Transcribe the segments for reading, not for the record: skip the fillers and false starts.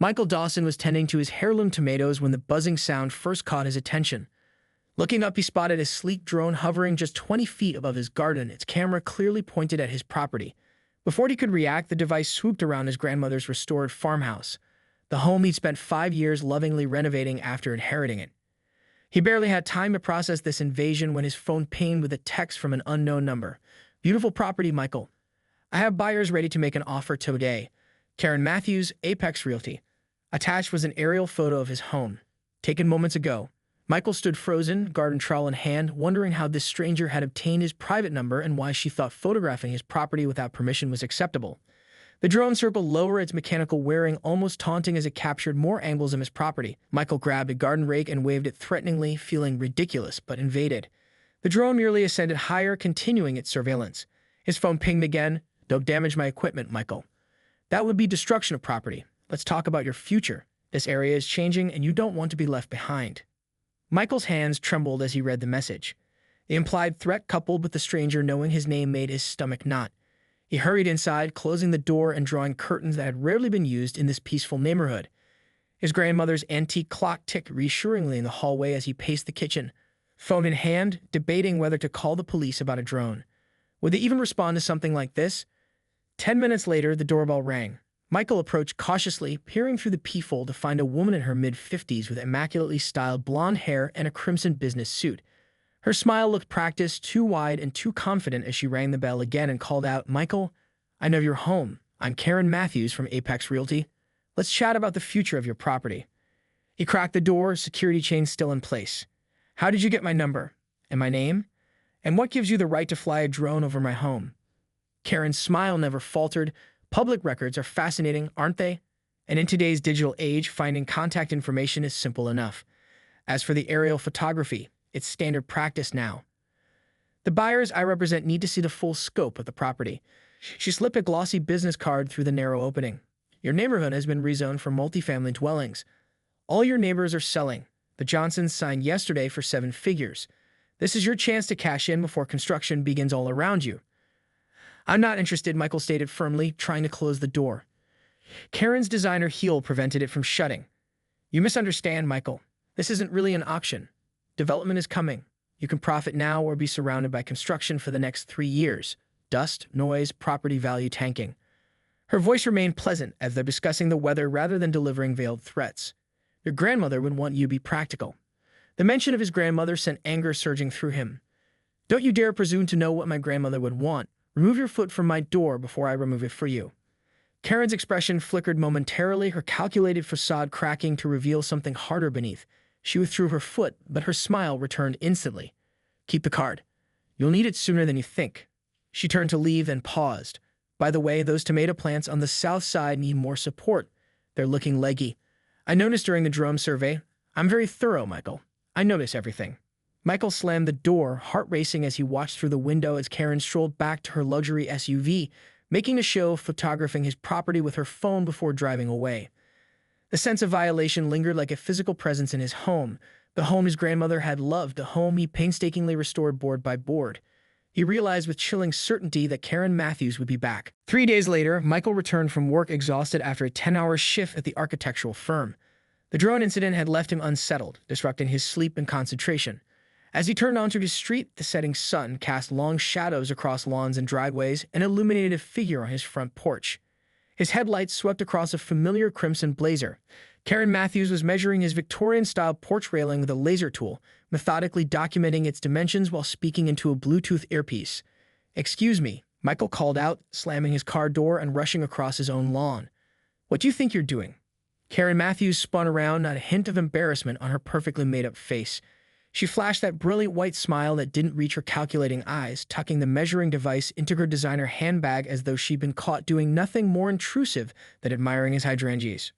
Michael Dawson was tending to his heirloom tomatoes when the buzzing sound first caught his attention. Looking up, he spotted a sleek drone hovering just 20 feet above his garden, its camera clearly pointed at his property. Before he could react, the device swooped around his grandmother's restored farmhouse, the home he'd spent 5 years lovingly renovating after inheriting it. He barely had time to process this invasion when his phone pinged with a text from an unknown number. "Beautiful property, Michael. I have buyers ready to make an offer today. Karen Matthews, Apex Realty." Attached was an aerial photo of his home, taken moments ago. Michael stood frozen, garden trowel in hand, wondering how this stranger had obtained his private number and why she thought photographing his property without permission was acceptable. The drone circled lower, its mechanical whirring almost taunting as it captured more angles of his property. Michael grabbed a garden rake and waved it threateningly, feeling ridiculous but invaded. The drone merely ascended higher, continuing its surveillance. His phone pinged again. "Don't damage my equipment, Michael. That would be destruction of property. Let's talk about your future. This area is changing and you don't want to be left behind." Michael's hands trembled as he read the message. The implied threat coupled with the stranger knowing his name made his stomach knot. He hurried inside, closing the door and drawing curtains that had rarely been used in this peaceful neighborhood. His grandmother's antique clock ticked reassuringly in the hallway as he paced the kitchen, phone in hand, debating whether to call the police about a drone. Would they even respond to something like this? 10 minutes later, the doorbell rang. Michael approached cautiously, peering through the peephole to find a woman in her mid-50s with immaculately styled blonde hair and a crimson business suit. Her smile looked practiced, too wide and too confident as she rang the bell again and called out, "Michael, I know you're home. I'm Karen Matthews from Apex Realty. Let's chat about the future of your property." He cracked the door, security chain still in place. "How did you get my number? And my name? And what gives you the right to fly a drone over my home?" Karen's smile never faltered. "Public records are fascinating, aren't they? And in today's digital age, finding contact information is simple enough. As for the aerial photography, it's standard practice now. The buyers I represent need to see the full scope of the property." She slipped a glossy business card through the narrow opening. "Your neighborhood has been rezoned for multifamily dwellings. All your neighbors are selling. The Johnsons signed yesterday for 7 figures. This is your chance to cash in before construction begins all around you." "I'm not interested," Michael stated firmly, trying to close the door. Karen's designer heel prevented it from shutting. "You misunderstand, Michael. This isn't really an auction. Development is coming. You can profit now or be surrounded by construction for the next 3 years. Dust, noise, property value tanking." Her voice remained pleasant as they're discussing the weather rather than delivering veiled threats. "Your grandmother would want you to be practical." The mention of his grandmother sent anger surging through him. "Don't you dare presume to know what my grandmother would want. Remove your foot from my door before I remove it for you." Karen's expression flickered momentarily, her calculated facade cracking to reveal something harder beneath. She withdrew her foot, but her smile returned instantly. "Keep the card. You'll need it sooner than you think." She turned to leave and paused. "By the way, those tomato plants on the south side need more support. They're looking leggy. I noticed during the drone survey. I'm very thorough, Michael. I notice everything." Michael slammed the door, heart racing as he watched through the window as Karen strolled back to her luxury SUV, making a show of photographing his property with her phone before driving away. The sense of violation lingered like a physical presence in his home, the home his grandmother had loved, the home he painstakingly restored board by board. He realized with chilling certainty that Karen Matthews would be back. 3 days later, Michael returned from work exhausted after a 10-hour shift at the architectural firm. The drone incident had left him unsettled, disrupting his sleep and concentration. As he turned onto his street, the setting sun cast long shadows across lawns and driveways and illuminated a figure on his front porch. His headlights swept across a familiar crimson blazer. Karen Matthews was measuring his Victorian-style porch railing with a laser tool, methodically documenting its dimensions while speaking into a Bluetooth earpiece. "Excuse me," Michael called out, slamming his car door and rushing across his own lawn. "What do you think you're doing?" Karen Matthews spun around, not a hint of embarrassment on her perfectly made-up face. She flashed that brilliant white smile that didn't reach her calculating eyes, tucking the measuring device into her designer handbag as though she'd been caught doing nothing more intrusive than admiring his hydrangeas.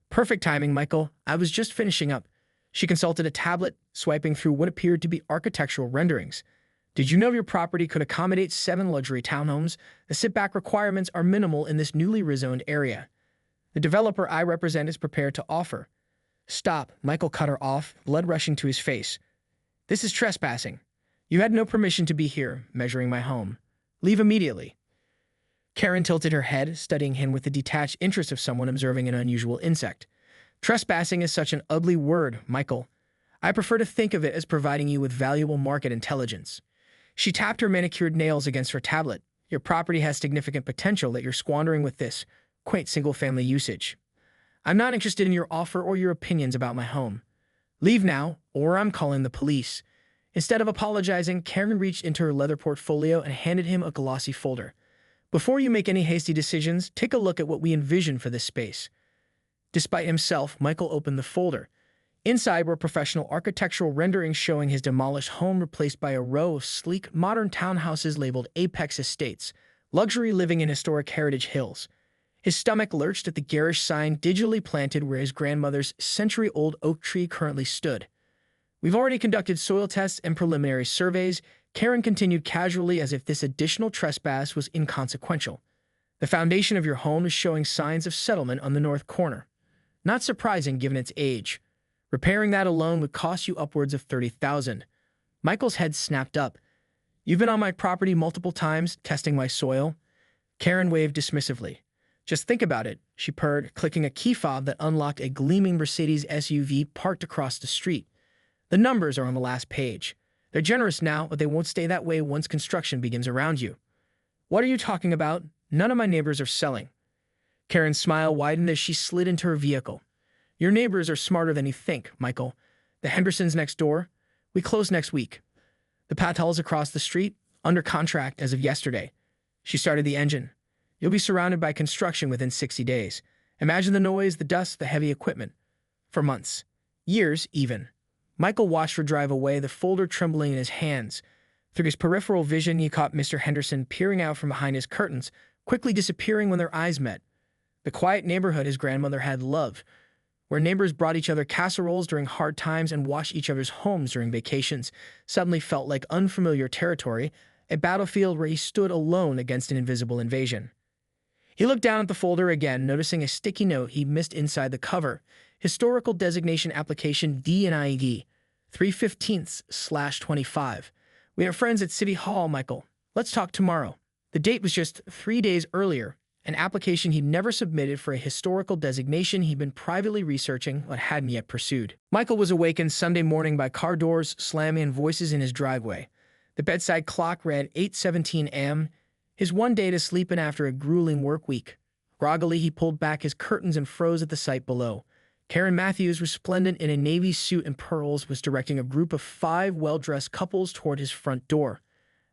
"Perfect timing, Michael. I was just finishing up." She consulted a tablet, swiping through what appeared to be architectural renderings. "Did you know your property could accommodate 7 luxury townhomes? The sit-back requirements are minimal in this newly rezoned area. The developer I represent is prepared to offer." "Stop," Michael cut her off, blood rushing to his face. "This is trespassing. You had no permission to be here, measuring my home. Leave immediately." Karen tilted her head, studying him with the detached interest of someone observing an unusual insect. Trespassing is such an ugly word, Michael. I prefer to think of it as providing you with valuable market intelligence. She tapped her manicured nails against her tablet. Your property has significant potential that you're squandering with this quaint single-family usage. I'm not interested in your offer or your opinions about my home. Leave now, or I'm calling the police. Instead of apologizing, Karen reached into her leather portfolio and handed him a glossy folder. Before you make any hasty decisions, take a look at what we envision for this space. Despite himself, Michael opened the folder. Inside were professional architectural renderings showing his demolished home replaced by a row of sleek, modern townhouses labeled Apex Estates, luxury living in historic heritage hills. His stomach lurched at the garish sign digitally planted where his grandmother's century-old oak tree currently stood. We've already conducted soil tests and preliminary surveys. Karen continued casually as if this additional trespass was inconsequential. The foundation of your home is showing signs of settlement on the north corner. Not surprising given its age. Repairing that alone would cost you upwards of $30,000. Michael's head snapped up. You've been on my property multiple times, testing my soil. Karen waved dismissively. Just think about it, she purred, clicking a key fob that unlocked a gleaming Mercedes SUV parked across the street. The numbers are on the last page. They're generous now, but they won't stay that way once construction begins around you. What are you talking about? None of my neighbors are selling. Karen's smile widened as she slid into her vehicle. Your neighbors are smarter than you think, Michael. The Hendersons next door. We close next week. The Patels across the street, under contract as of yesterday. She started the engine. You'll be surrounded by construction within 60 days. Imagine the noise, the dust, the heavy equipment. For months. Years, even. Michael watched her drive away, the folder trembling in his hands. Through his peripheral vision, he caught Mr. Henderson peering out from behind his curtains, quickly disappearing when their eyes met. The quiet neighborhood his grandmother had loved, where neighbors brought each other casseroles during hard times and washed each other's homes during vacations, suddenly felt like unfamiliar territory, a battlefield where he stood alone against an invisible invasion. He looked down at the folder again, noticing a sticky note he missed inside the cover. Historical Designation Application D&ID 3/15/25. We are friends at City Hall, Michael. Let's talk tomorrow. The date was just 3 days earlier, an application he'd never submitted for a historical designation he'd been privately researching but hadn't yet pursued. Michael was awakened Sunday morning by car doors slamming and voices in his driveway. The bedside clock read 8:17 a.m., his one day to sleep in after a grueling work week. Groggily, he pulled back his curtains and froze at the sight below. Karen Matthews, resplendent in a navy suit and pearls, was directing a group of 5 well-dressed couples toward his front door.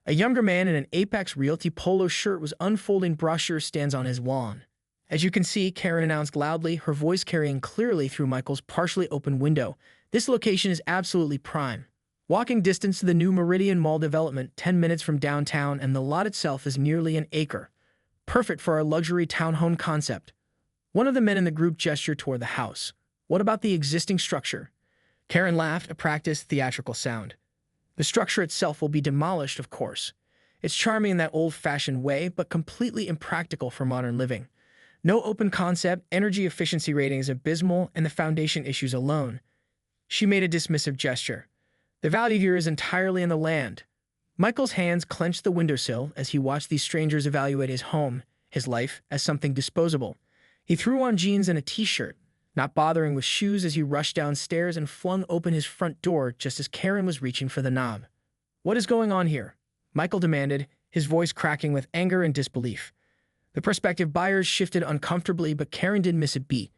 A younger man in an Apex Realty polo shirt was unfolding brochure stands on his lawn. As you can see, Karen announced loudly, her voice carrying clearly through Michael's partially open window. This location is absolutely prime. Walking distance to the new Meridian Mall development, 10 minutes from downtown, and the lot itself is nearly an acre. Perfect for our luxury townhome concept. One of the men in the group gestured toward the house. What about the existing structure? Karen laughed, a practiced theatrical sound. The structure itself will be demolished, of course. It's charming in that old-fashioned way, but completely impractical for modern living. No open concept, energy efficiency rating is abysmal, and the foundation issues alone. She made a dismissive gesture. The value here is entirely in the land. Michael's hands clenched the windowsill as he watched these strangers evaluate his home, his life, as something disposable. He threw on jeans and a t-shirt, not bothering with shoes as he rushed downstairs and flung open his front door just as Karen was reaching for the knob. What is going on here? Michael demanded, his voice cracking with anger and disbelief. The prospective buyers shifted uncomfortably, but Karen didn't miss a beat.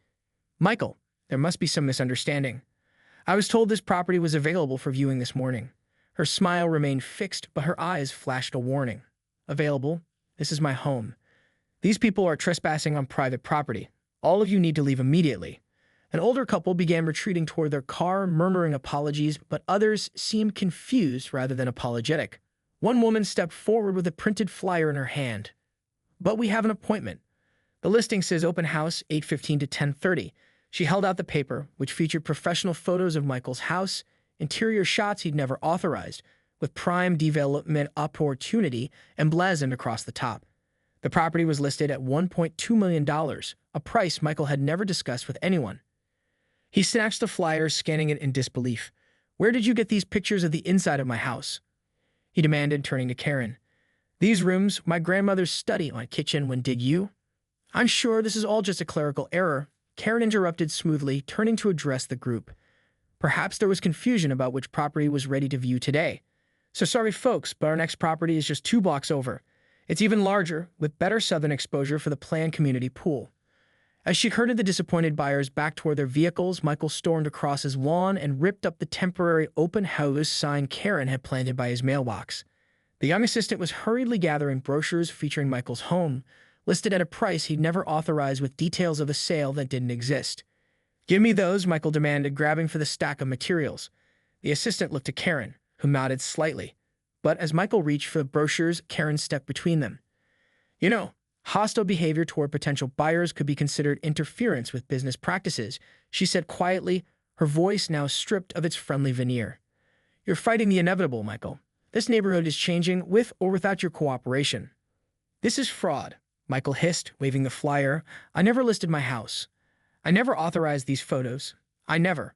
Michael, there must be some misunderstanding. I was told this property was available for viewing this morning. Her smile remained fixed, but her eyes flashed a warning. Available? This is my home. These people are trespassing on private property. All of you need to leave immediately. An older couple began retreating toward their car, murmuring apologies, but others seemed confused rather than apologetic. One woman stepped forward with a printed flyer in her hand. But we have an appointment. The listing says open house 8:15 to 10:30. She held out the paper, which featured professional photos of Michael's house, interior shots he'd never authorized, with prime development opportunity emblazoned across the top. The property was listed at $1.2 million, a price Michael had never discussed with anyone. He snatched the flyer, scanning it in disbelief. Where did you get these pictures of the inside of my house? He demanded, turning to Karen. These rooms, my grandmother's study and kitchen when did you? I'm sure this is all just a clerical error, Karen interrupted smoothly, turning to address the group. Perhaps there was confusion about which property was ready to view today. So sorry folks, but our next property is just 2 blocks over. It's even larger, with better southern exposure for the planned community pool. As she herded the disappointed buyers back toward their vehicles, Michael stormed across his lawn and ripped up the temporary open house sign Karen had planted by his mailbox. The young assistant was hurriedly gathering brochures featuring Michael's home, listed at a price he'd never authorized with details of a sale that didn't exist. Give me those, Michael demanded, grabbing for the stack of materials. The assistant looked to Karen, who nodded slightly. But as Michael reached for the brochures, Karen stepped between them. You know, hostile behavior toward potential buyers could be considered interference with business practices, she said quietly, her voice now stripped of its friendly veneer. You're fighting the inevitable, Michael. This neighborhood is changing with or without your cooperation. This is fraud, Michael hissed, waving the flyer. I never listed my house. I never authorized these photos. I never.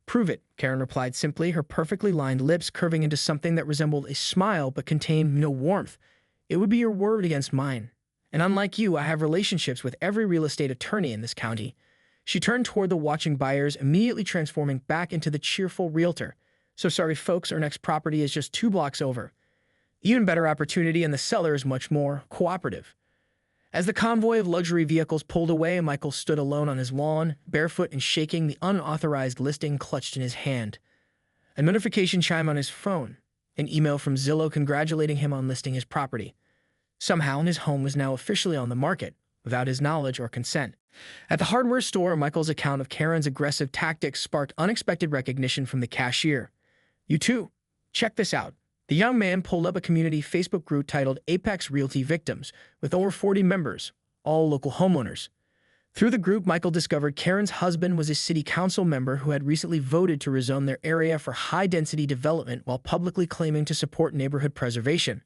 Prove it, Karen replied simply, her perfectly lined lips curving into something that resembled a smile but contained no warmth. It would be your word against mine. And unlike you, I have relationships with every real estate attorney in this county. She turned toward the watching buyers, immediately transforming back into the cheerful realtor. So sorry, folks, our next property is just 2 blocks over. Even better opportunity, and the seller is much more cooperative. As the convoy of luxury vehicles pulled away, Michael stood alone on his lawn, barefoot and shaking, the unauthorized listing clutched in his hand. A notification chimed on his phone, an email from Zillow congratulating him on listing his property. Somehow, his home was now officially on the market, without his knowledge or consent. At the hardware store, Michael's account of Karen's aggressive tactics sparked unexpected recognition from the cashier. You too. Check this out. The young man pulled up a community Facebook group titled Apex Realty Victims, with over 40 members, all local homeowners. Through the group, Michael discovered Karen's husband was a city council member who had recently voted to rezone their area for high-density development while publicly claiming to support neighborhood preservation.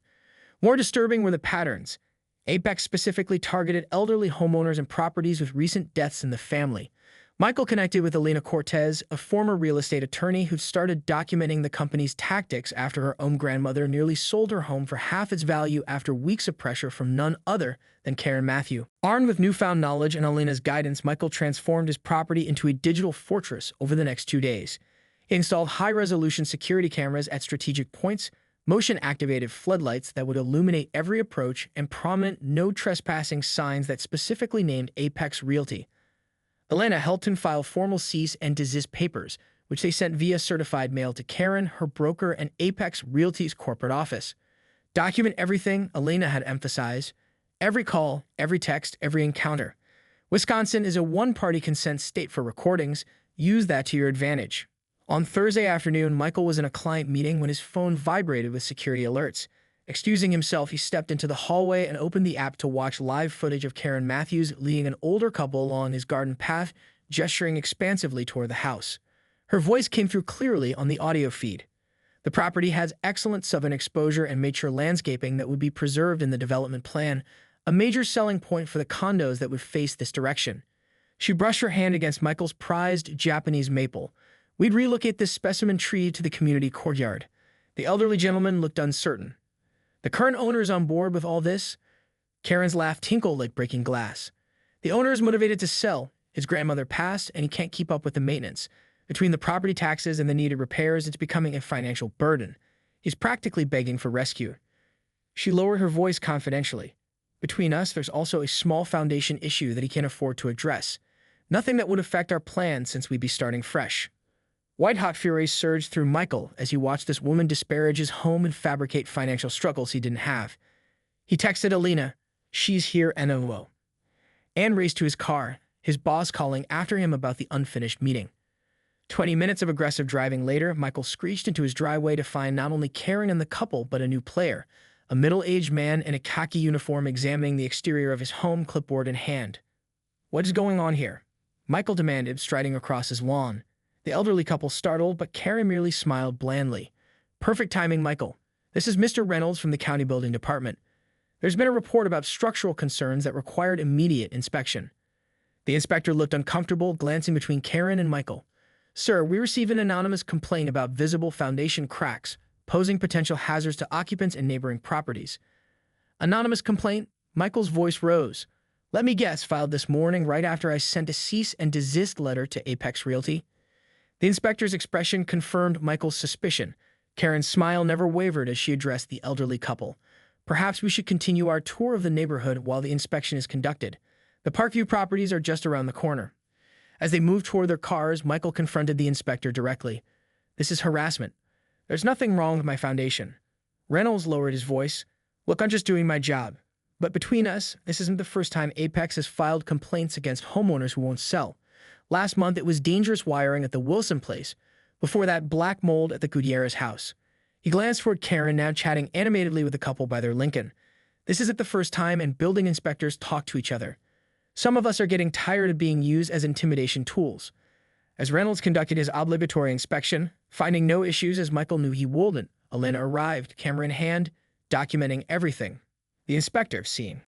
More disturbing were the patterns. Apex specifically targeted elderly homeowners and properties with recent deaths in the family. Michael connected with Elena Cortez, a former real estate attorney who'd started documenting the company's tactics after her own grandmother nearly sold her home for half its value after weeks of pressure from none other than Karen Matthew. Armed with newfound knowledge and Elena's guidance, Michael transformed his property into a digital fortress over the next 2 days. He installed high-resolution security cameras at strategic points, motion-activated floodlights that would illuminate every approach, and prominent no trespassing signs that specifically named Apex Realty. Elena helped him file formal cease and desist papers, which they sent via certified mail to Karen, her broker, and Apex Realty's corporate office. Document everything, Elena had emphasized. Every call, every text, every encounter. Wisconsin is a one-party consent state for recordings. Use that to your advantage. On Thursday afternoon, Michael was in a client meeting when his phone vibrated with security alerts. Excusing himself, he stepped into the hallway and opened the app to watch live footage of Karen Matthews leading an older couple along his garden path, gesturing expansively toward the house. Her voice came through clearly on the audio feed. The property has excellent southern exposure and mature landscaping that would be preserved in the development plan, a major selling point for the condos that would face this direction. She brushed her hand against Michael's prized Japanese maple. We'd relocate this specimen tree to the community courtyard. The elderly gentleman looked uncertain. The current owner is on board with all this? Karen's laugh tinkled like breaking glass. The owner is motivated to sell. His grandmother passed, and he can't keep up with the maintenance. Between the property taxes and the needed repairs, it's becoming a financial burden. He's practically begging for rescue. She lowered her voice confidentially. Between us, there's also a small foundation issue that he can't afford to address. Nothing that would affect our plans since we'd be starting fresh. White-hot fury surged through Michael as he watched this woman disparage his home and fabricate financial struggles he didn't have. He texted Elena, "She's here, NOO," and raced to his car, his boss calling after him about the unfinished meeting. 20 minutes of aggressive driving later, Michael screeched into his driveway to find not only Karen and the couple, but a new player, a middle-aged man in a khaki uniform examining the exterior of his home, clipboard in hand. "What is going on here?" Michael demanded, striding across his lawn. The elderly couple startled, but Karen merely smiled blandly. "Perfect timing, Michael. This is Mr. Reynolds from the county building department. There's been a report about structural concerns that required immediate inspection." The inspector looked uncomfortable, glancing between Karen and Michael. "Sir, we received an anonymous complaint about visible foundation cracks, posing potential hazards to occupants and neighboring properties." Anonymous complaint. Michael's voice rose. Let me guess, filed this morning right after I sent a cease and desist letter to Apex Realty. The inspector's expression confirmed Michael's suspicion. Karen's smile never wavered as she addressed the elderly couple. Perhaps we should continue our tour of the neighborhood while the inspection is conducted. The Parkview properties are just around the corner. As they moved toward their cars, Michael confronted the inspector directly. This is harassment. There's nothing wrong with my foundation. Reynolds lowered his voice. Look, I'm just doing my job. But between us, this isn't the first time Apex has filed complaints against homeowners who won't sell. Last month, it was dangerous wiring at the Wilson place. Before that, black mold at the Gutierrez house. He glanced toward Karen, now chatting animatedly with the couple by their Lincoln. This isn't the first time, and building inspectors talk to each other. Some of us are getting tired of being used as intimidation tools. As Reynolds conducted his obligatory inspection, finding no issues as Michael knew he wouldn't, Elena arrived, camera in hand, documenting everything. The inspector, seeing